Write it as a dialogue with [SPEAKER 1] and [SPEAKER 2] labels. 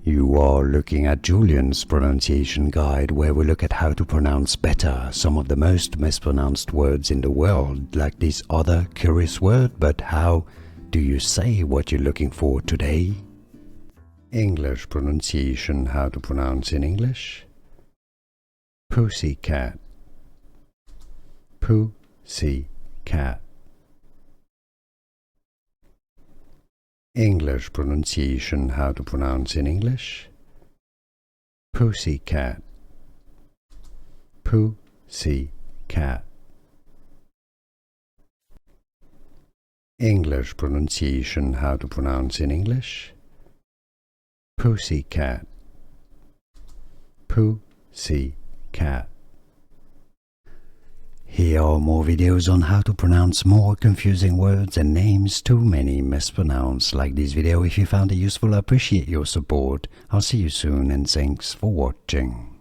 [SPEAKER 1] You are looking at Julian's pronunciation guide, where we look at how to pronounce better some of the most mispronounced words in the world, like this other curious word. But how do you say what you're looking for today? English pronunciation, how to pronounce in English. Pussycat. Pussycat. English pronunciation, how to pronounce in English. Pussycat. Pussycat. English pronunciation, how to pronounce in English. Pussycat. Pussycat. Here are more videos on how to pronounce more confusing words and names too many mispronounced. Like this video if you found it useful. I appreciate your support. I'll see you soon and thanks for watching.